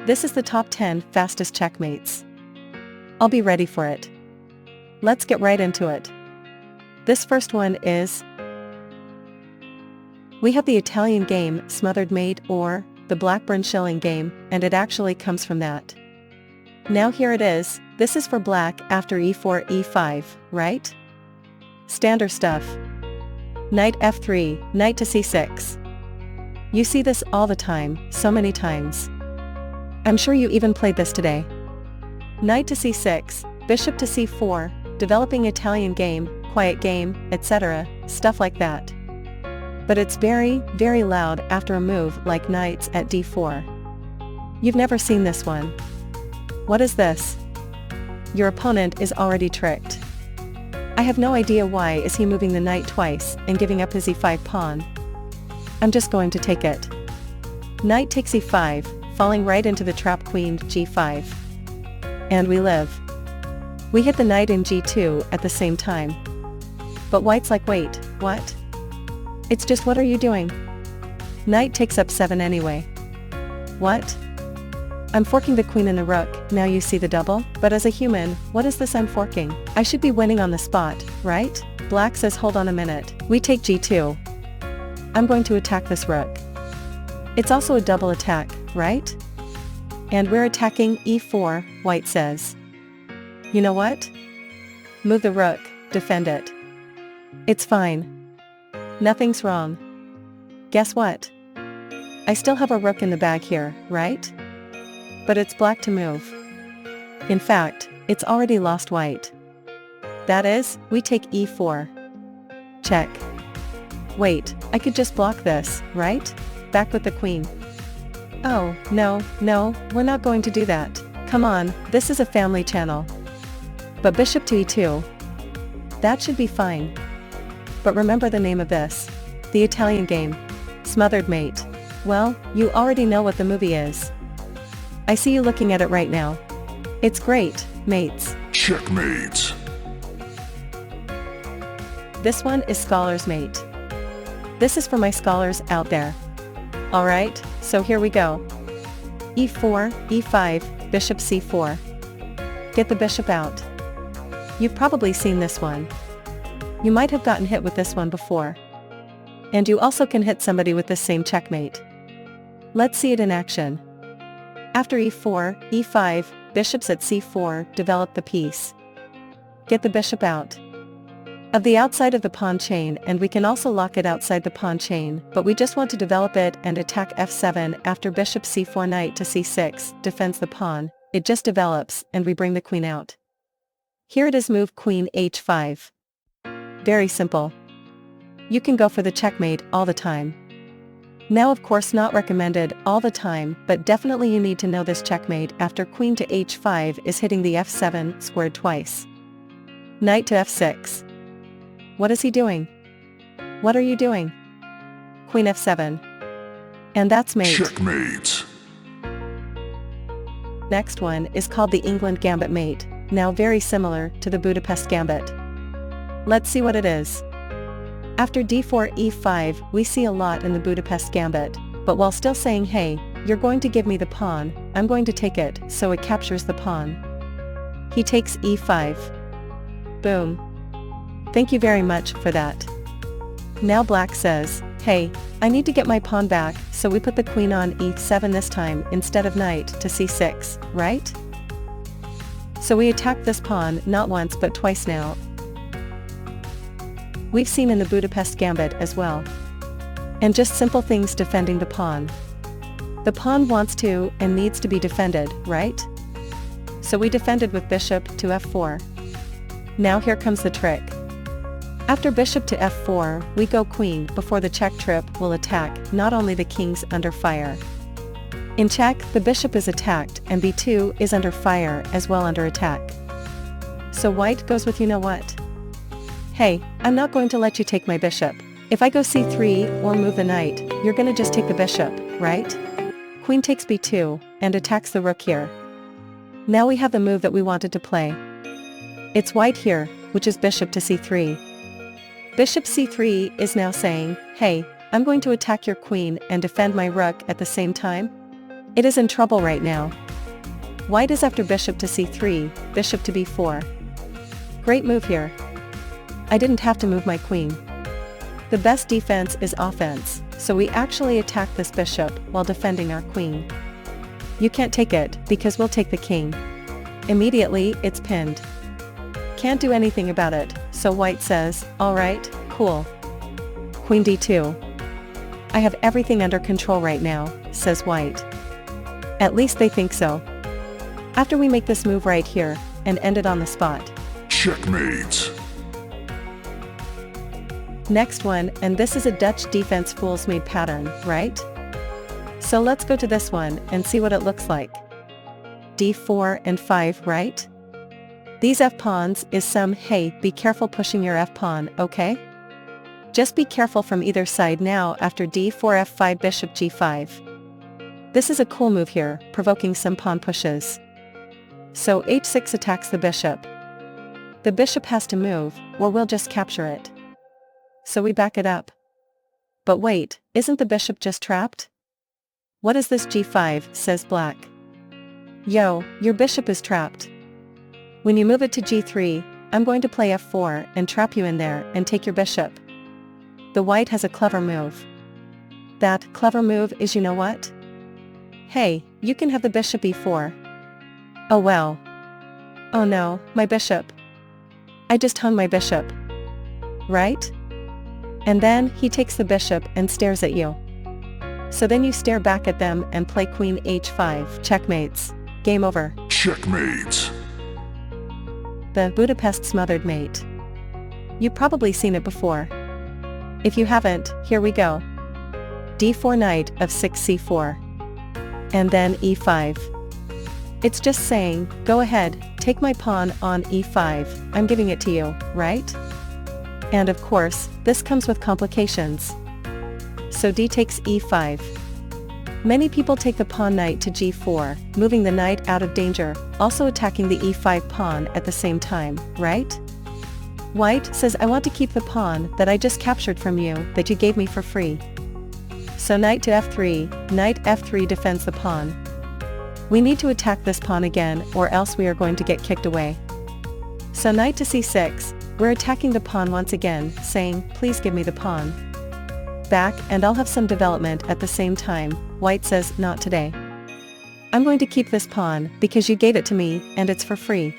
This is the top 10 fastest checkmates. I'll be ready for it. Let's get right into it. This first one is... we have the Italian game Smothered Mate, or the Blackburn Shilling game, and it actually comes from that. Now here it is. This is for black after e4, e5, right? Standard stuff. Knight f3, knight to c6. You see this all the time, so many times. I'm sure you even played this today. Knight to c6, bishop to c4, developing Italian game, quiet game, etc., stuff like that. But it's very, very loud after a move like knights at d4. You've never seen this one. What is this? Your opponent is already tricked. I have no idea why is he moving the knight twice and giving up his e5 pawn. I'm just going to take it. Knight takes e5, falling right into the trap queen g5. And we live. We hit the knight in g2 at the same time. But white's like, wait, what? It's just, what are you doing? Knight takes up 7 anyway. What? I'm forking the queen and the rook, now you see the double? But as a human, what is this I'm forking? I should be winning on the spot, right? Black says, hold on a minute. We take g2. I'm going to attack this rook. It's also a double attack, right? And we're attacking e4, white says. You know what? Move the rook, defend it. It's fine. Nothing's wrong. Guess what? I still have a rook in the bag here, right? But it's black to move. In fact, it's already lost white. That is, we take e4. Check. Wait, I could just block this, right? Back with the queen. Oh, no, we're not going to do that. Come on, this is a family channel. But bishop to e2. That should be fine. But remember the name of this. The Italian game. Smothered Mate. Well, you already know what the movie is. I see you looking at it right now. It's great, mates. Checkmate. This one is Scholar's Mate. This is for my scholars out there. Alright, so here we go. e4, e5, bishop c4. Get the bishop out. You've probably seen this one. You might have gotten hit with this one before. And you also can hit somebody with this same checkmate. Let's see it in action. After e4, e5, bishops at c4 develop the piece. Get the bishop out of the outside of the pawn chain, and we can also lock it outside the pawn chain, but we just want to develop it and attack f7 after bishop c4, knight to c6 defends the pawn. It just develops and we bring the queen out. Here it is, move queen h5. Very simple. You can go for the checkmate all the time. Now of course not recommended all the time, but definitely you need to know this checkmate after queen to h5 is hitting the f7 squared twice. Knight to f6. What is he doing? What are you doing? Queen f7. And that's mate. Checkmate. Next one is called the England Gambit Mate, now very similar to the Budapest Gambit. Let's see what it is. After d4, e5, we see a lot in the Budapest Gambit, but while still saying, hey, you're going to give me the pawn, I'm going to take it, so it captures the pawn. He takes e5. Boom. Thank you very much for that. Now black says, hey, I need to get my pawn back, so we put the queen on e7 this time instead of knight to c6, right? So we attack this pawn not once but twice now. We've seen in the Budapest Gambit as well. And just simple things defending the pawn. The pawn wants to and needs to be defended, right? So we defended with bishop to f4. Now here comes the trick. After bishop to f4, we go queen before the check trip will attack not only the king's under fire. In check, the bishop is attacked and b2 is under fire as well, under attack. So white goes with, you know what? Hey, I'm not going to let you take my bishop. If I go c3 or move the knight, you're gonna just take the bishop, right? Queen takes b2 and attacks the rook here. Now we have the move that we wanted to play. It's white here, which is bishop to c3. Bishop c3 is now saying, hey, I'm going to attack your queen and defend my rook at the same time. It is in trouble right now. White is after bishop to c3, bishop to b4. Great move here. I didn't have to move my queen. The best defense is offense, so we actually attack this bishop while defending our queen. You can't take it, because we'll take the king. Immediately, it's pinned. Can't do anything about it, so white says, alright, cool. Queen d2. I have everything under control right now, says white. At least they think so. After we make this move right here, and end it on the spot. Checkmate. Next one, and this is a Dutch defense fool's made pattern, right? So let's go to this one and see what it looks like. d4 and 5, right? These f-pawns is some, hey, be careful pushing your f-pawn, okay? Just be careful from either side now after d4 f5 bishop g5. This is a cool move here, provoking some pawn pushes. So h6 attacks the bishop. The bishop has to move, or we'll just capture it. So we back it up. But wait, isn't the bishop just trapped? What is this g5, says black. Yo, your bishop is trapped. When you move it to g3, I'm going to play f4 and trap you in there and take your bishop. The white has a clever move. That clever move is, you know what? Hey, you can have the bishop e4. Oh well. Oh no, my bishop. I just hung my bishop. Right? And then he takes the bishop and stares at you. So then you stare back at them and play queen h5, checkmates. Game over. Checkmate. The Budapest Smothered Mate. You've probably seen it before. If you haven't, here we go. d4 knight of 6 c4. And then e5. It's just saying, go ahead, take my pawn on e5, I'm giving it to you, right? And of course, this comes with complications. So d takes e5. Many people take the pawn knight to g4, moving the knight out of danger, also attacking the e5 pawn at the same time, right? White says I want to keep the pawn that I just captured from you, that you gave me for free. So knight to f3, knight f3 defends the pawn. We need to attack this pawn again, or else we are going to get kicked away. So knight to c6, we're attacking the pawn once again, saying, please give me the pawn back and I'll have some development at the same time. White says, not today. I'm going to keep this pawn, because you gave it to me, and it's for free.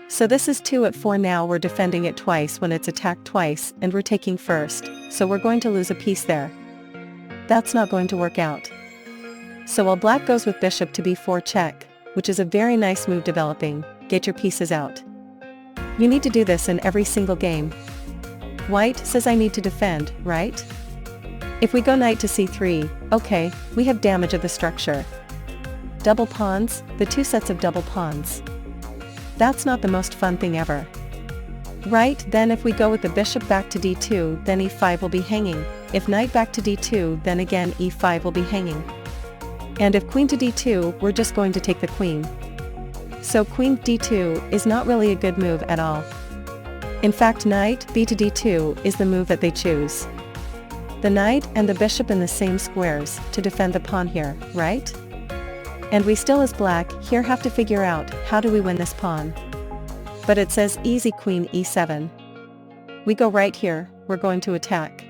So this is 2 at 4 now, we're defending it twice when it's attacked twice, and we're taking first, so we're going to lose a piece there. That's not going to work out. So while black goes with bishop to b4 check, which is a very nice move developing, get your pieces out. You need to do this in every single game. White says I need to defend, right? If we go knight to c3, okay, we have damage of the structure. Double pawns, the 2 sets of double pawns. That's not the most fun thing ever. Right, then if we go with the bishop back to d2, then e5 will be hanging. If knight back to d2, then again e5 will be hanging. And if queen to d2, we're just going to take the queen. So queen d2 is not really a good move at all. In fact, knight b to d2 is the move that they choose. The knight and the bishop in the same squares to defend the pawn here, right? And we still as black here have to figure out how do we win this pawn. But it says easy queen e7. We go right here, we're going to attack.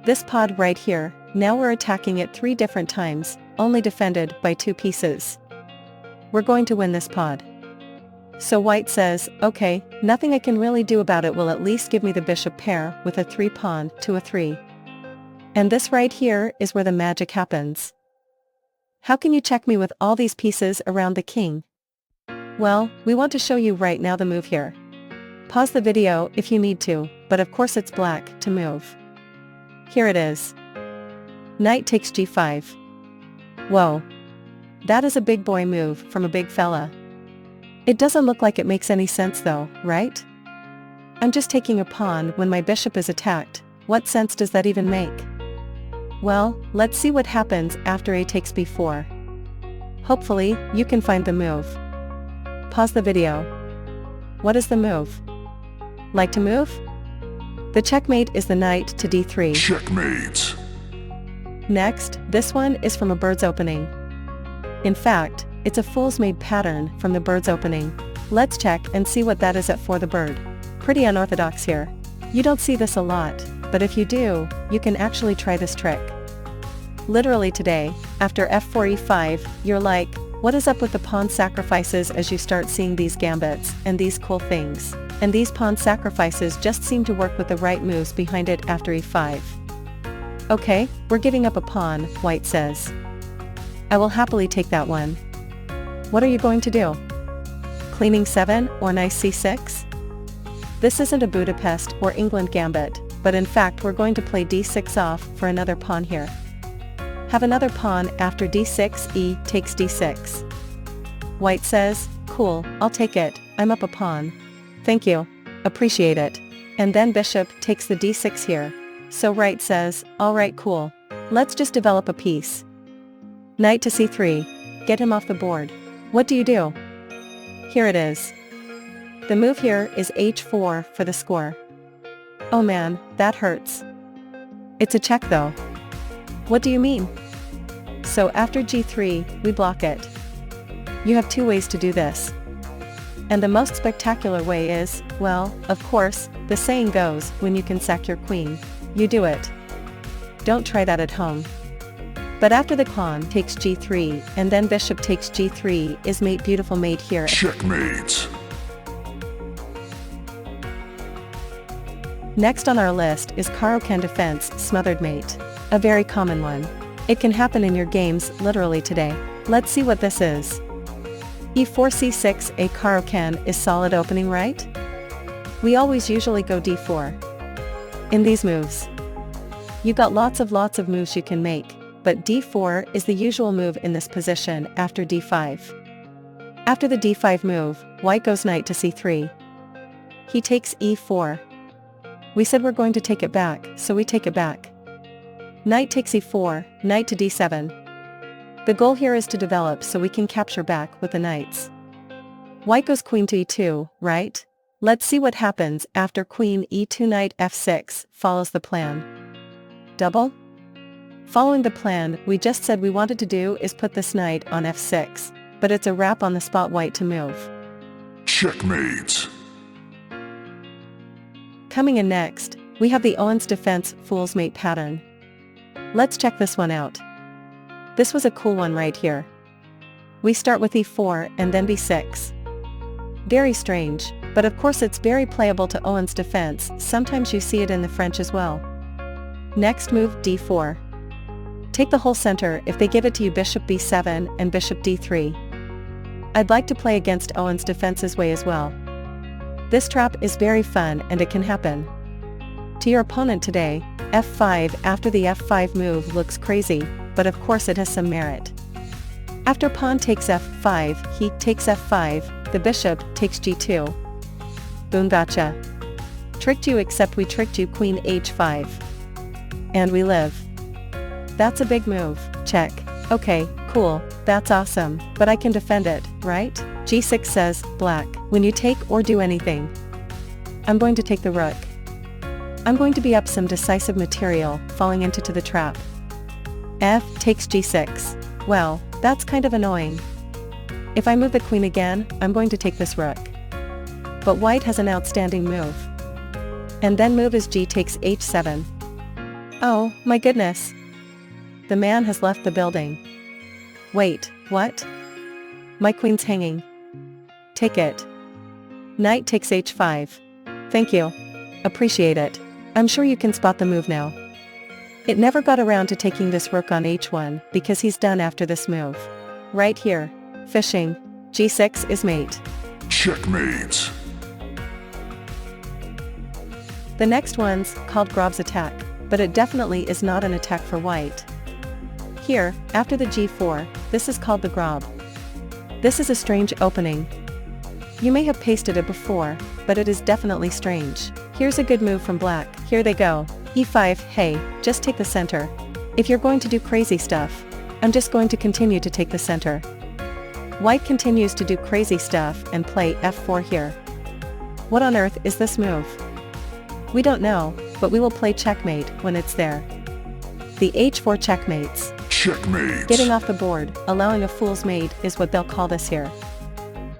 This pawn right here, now we're attacking it 3 different times, only defended by 2 pieces. We're going to win this pawn. So white says, okay, nothing I can really do about it will at least give me the bishop pair with a 3 pawn to a 3. And this right here is where the magic happens. How can you check me with all these pieces around the king? Well, we want to show you right now the move here. Pause the video if you need to, but of course it's black to move. Here it is. Knight takes g5. Whoa. That is a big boy move from a big fella. It doesn't look like it makes any sense though, right? I'm just taking a pawn when my bishop is attacked. What sense does that even make? Well, let's see what happens after a takes b4. Hopefully, you can find the move. Pause the video. What is the move? Like to move? The checkmate is the knight to d3. Checkmate. Next, this one is from a bird's opening. In fact, it's a fool's mate pattern from the bird's opening. Let's check and see what that is at for the bird. Pretty unorthodox here. You don't see this a lot, but if you do, you can actually try this trick. Literally today, after f4 e5, you're like, what is up with the pawn sacrifices as you start seeing these gambits and these cool things, and these pawn sacrifices just seem to work with the right moves behind it after e5. Okay, we're giving up a pawn, white says. I will happily take that one. What are you going to do? Queen 7 or knight c6? This isn't a Budapest or England gambit, but in fact we're going to play d6 off for another pawn here. Have another pawn after d6, e takes d6. White says, cool, I'll take it, I'm up a pawn. Thank you. Appreciate it. And then bishop takes the d6 here. So white says, alright cool. Let's just develop a piece. Knight to c3. Get him off the board. What do you do? Here it is. The move here is h4 for the score. Oh man, that hurts. It's a check though. What do you mean? So after g3, we block it. You have two ways to do this. And the most spectacular way is, well, of course, the saying goes, when you can sack your queen, you do it. Don't try that at home. But after the pawn takes g3 and then bishop takes g3 is mate beautiful mate here. Checkmate. Next on our list is Karocan Defense, Smothered Mate. A very common one. It can happen in your games literally today. Let's see what this is. e4 c6 a Karocan is solid opening, right? We always usually go d4. In these moves, you got lots of moves you can make, but d4 is the usual move in this position after d5. After the d5 move, white goes knight to c3. He takes e4. We said we're going to take it back, so we take it back. Knight takes e4, knight to d7. The goal here is to develop so we can capture back with the knights. White goes queen to e2, right? Let's see what happens after queen e2 knight f6 follows the plan. Double? Following the plan we just said we wanted to do is put this knight on f6, but it's a wrap on the spot white to move. Checkmate. Coming in next, we have the Owens Defense Fool's Mate pattern. Let's check this one out. This was a cool one right here. We start with e4 and then b6. Very strange, but of course it's very playable to Owens Defense, sometimes you see it in the French as well. Next move d4. Take the whole center if they give it to you bishop b7 and bishop d3. I'd like to play against Owens Defense's way as well. This trap is very fun and it can happen to your opponent today. f5 after the f5 move looks crazy, but of course it has some merit. After pawn takes f5, he takes f5, the bishop takes g2. Boom, gotcha. Tricked you, except we tricked you, queen h5. And we live. That's a big move, check. Okay, cool, that's awesome, but I can defend it, right? g6 says, black, when you take or do anything, I'm going to take the rook. I'm going to be up some decisive material, falling into the trap. F takes g6. Well, that's kind of annoying. If I move the queen again, I'm going to take this rook. But white has an outstanding move. And then move is g takes h7. Oh, my goodness. The man has left the building. Wait, what? My queen's hanging. Take it. Knight takes h5. Thank you. Appreciate it. I'm sure you can spot the move now. It never got around to taking this rook on h1 because he's done after this move. Right here. Fishing. g6 is mate. Checkmate. The next one's called Grob's attack, but it definitely is not an attack for white. Here, after the g4, this is called the Grob. This is a strange opening. You may have pasted it before, but it is definitely strange. Here's a good move from black. Here they go. e5, hey, just take the center. If you're going to do crazy stuff, I'm just going to continue to take the center. White continues to do crazy stuff and play f4 here. What on earth is this move? We don't know, but we will play checkmate when it's there. The h4 checkmates. Checkmate. Getting off the board, allowing a fool's mate is what they'll call this here.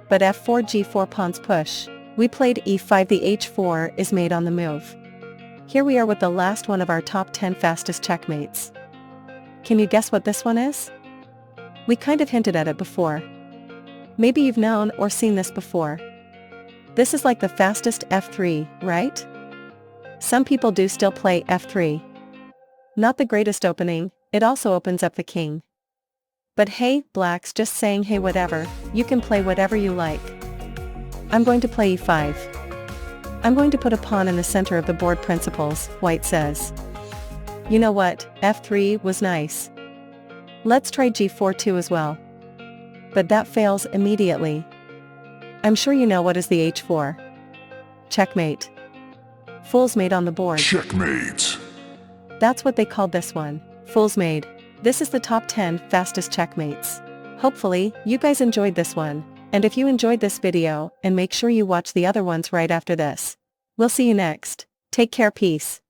But f4 g4 pawns push. We played e5, the h4 is made on the move. Here we are with the last one of our top 10 fastest checkmates. Can you guess what this one is? We kind of hinted at it before. Maybe you've known or seen this before. This is like the fastest f3, right? Some people do still play f3. Not the greatest opening, it also opens up the king. But hey, blacks, just saying hey, whatever, you can play whatever you like. I'm going to play e5. I'm going to put a pawn in the center of the board, principles, white says. You know what, f3 was nice. Let's try g4 too as well. But that fails immediately. I'm sure you know what is the h4. Checkmate. Fool's mate on the board. Checkmate. That's what they called this one, fool's mate. This is the top 10 fastest checkmates. Hopefully, you guys enjoyed this one, and if you enjoyed this video, and make sure you watch the other ones right after this. We'll see you next. Take care, peace.